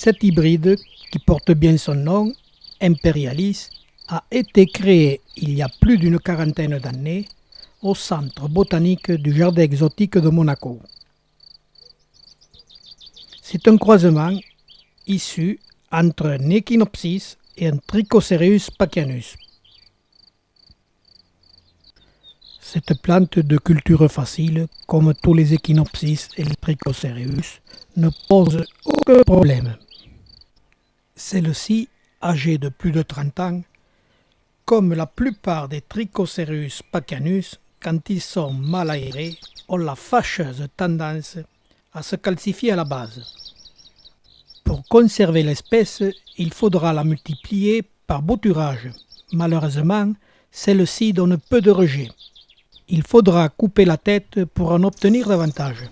Cet hybride, qui porte bien son nom, Imperialis, a été créé il y a plus d'une quarantaine d'années au centre botanique du Jardin exotique de Monaco. C'est un croisement issu entre un Echinopsis et un Trichocereus pacchianus. Cette plante de culture facile, comme tous les Echinopsis et les Trichocereus, ne pose aucun problème. Celle-ci, âgée de plus de 30 ans, comme la plupart des Trichocereus pacchianus, quand ils sont mal aérés, ont la fâcheuse tendance à se calcifier à la base. Pour conserver l'espèce, il faudra la multiplier par bouturage. Malheureusement, celle-ci donne peu de rejets. Il faudra couper la tête pour en obtenir davantage.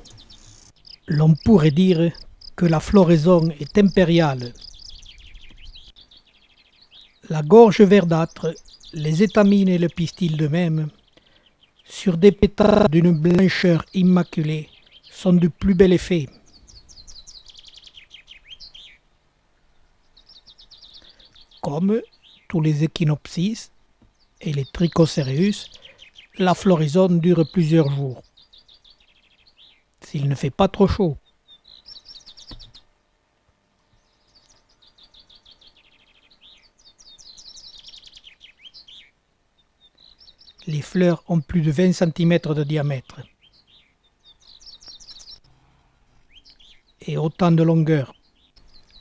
L'on pourrait dire que la floraison est impériale. La gorge verdâtre, les étamines et le pistil de même, sur des pétales d'une blancheur immaculée, sont du plus bel effet. Comme tous les Echinopsis et les Trichocereus, la floraison dure plusieurs jours, s'il ne fait pas trop chaud. Les fleurs ont plus de 20 cm de diamètre et autant de longueur.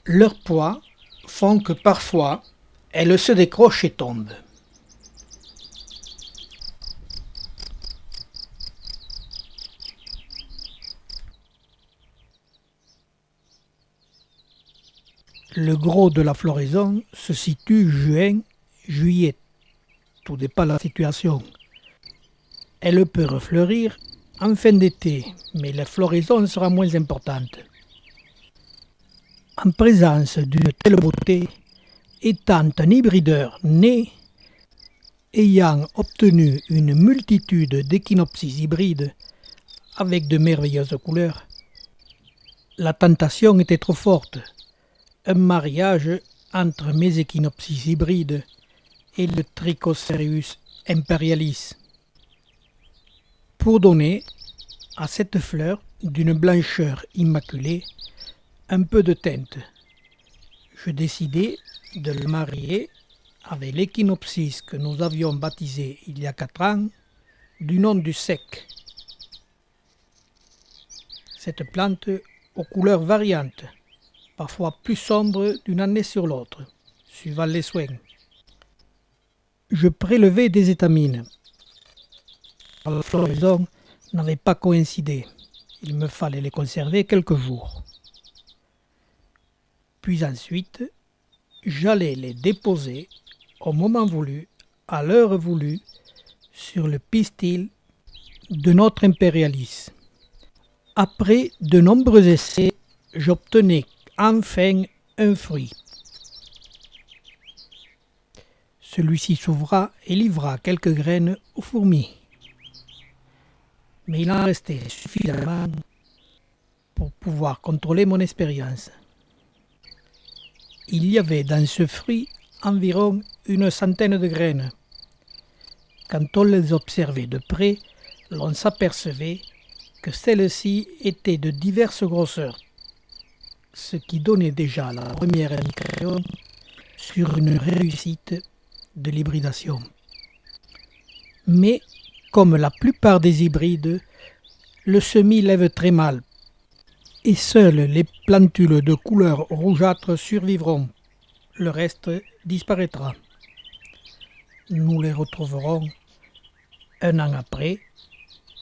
Leur poids font que parfois, elles se décrochent et tombent. Le gros de la floraison se situe juin-juillet. Tout dépend de la situation. Elle peut refleurir en fin d'été, mais la floraison sera moins importante. En présence d'une telle beauté, étant un hybrideur né, ayant obtenu une multitude d'Echinopsis hybrides avec de merveilleuses couleurs, la tentation était trop forte. Un mariage entre mes Echinopsis hybrides et le Trichocereus imperialis, pour donner à cette fleur d'une blancheur immaculée un peu de teinte. Je décidai de le marier avec l'Echinopsis que nous avions baptisé il y a 4 ans du nom du sec. Cette plante aux couleurs variantes, parfois plus sombres d'une année sur l'autre, suivant les soins. Je prélevai des étamines. La floraison n'avait pas coïncidé. Il me fallait les conserver quelques jours. Puis ensuite, j'allais les déposer au moment voulu, à l'heure voulue, sur le pistil de notre Imperialis. Après de nombreux essais, j'obtenais enfin un fruit. Celui-ci s'ouvra et livra quelques graines aux fourmis. Mais il en restait suffisamment pour pouvoir contrôler mon expérience. Il y avait dans ce fruit environ une centaine de graines. Quand on les observait de près, l'on s'apercevait que celles-ci étaient de diverses grosseurs, ce qui donnait déjà la première indication sur une réussite de l'hybridation. Mais, comme la plupart des hybrides, le semis lève très mal et seules les plantules de couleur rougeâtre survivront. Le reste disparaîtra. Nous les retrouverons 1 an après.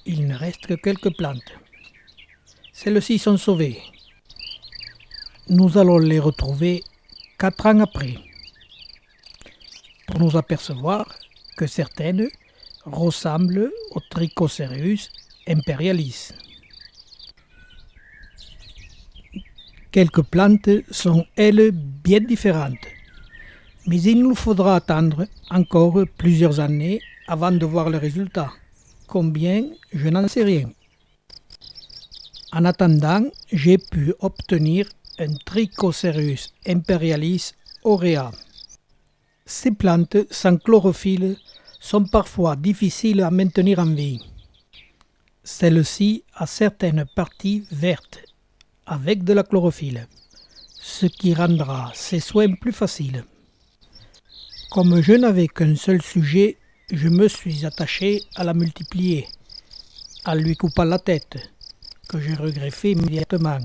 Il ne reste que quelques plantes. Celles-ci sont sauvées. Nous allons les retrouver 4 ans après, pour nous apercevoir que certaines ressemblent au Trichocereus imperialis. Quelques plantes sont, elles, bien différentes, mais il nous faudra attendre encore plusieurs années avant de voir le résultat. Combien, je n'en sais rien. En attendant, j'ai pu obtenir un Trichocereus imperialis aurea. Ces plantes sans chlorophylle sont parfois difficiles à maintenir en vie. Celle-ci a certaines parties vertes avec de la chlorophylle, ce qui rendra ses soins plus faciles. Comme je n'avais qu'un seul sujet, je me suis attaché à la multiplier, en lui coupant la tête, que je regreffais immédiatement.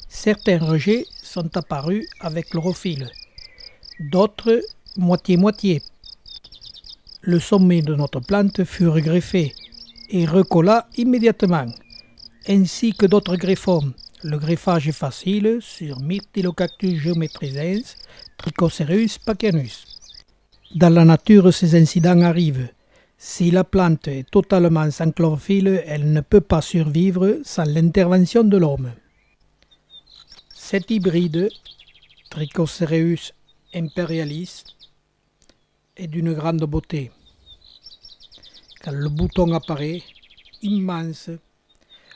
Certains rejets sont apparus avec chlorophylle, d'autres moitié-moitié. Le sommet de notre plante fut regreffé et recolla immédiatement, ainsi que d'autres greffons. Le greffage est facile sur Myrtillocactus geometrisens, Trichocereus paccianus. Dans la nature, ces incidents arrivent. Si la plante est totalement sans chlorophylle, elle ne peut pas survivre sans l'intervention de l'homme. Cet hybride, Trichocereus imperialis, est d'une grande beauté. Quand le bouton apparaît, immense,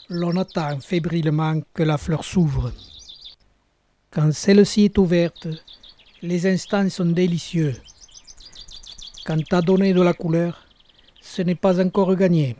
l'on attend fébrilement que la fleur s'ouvre. Quand celle-ci est ouverte, les instants sont délicieux. Quant à donner de la couleur, ce n'est pas encore gagné.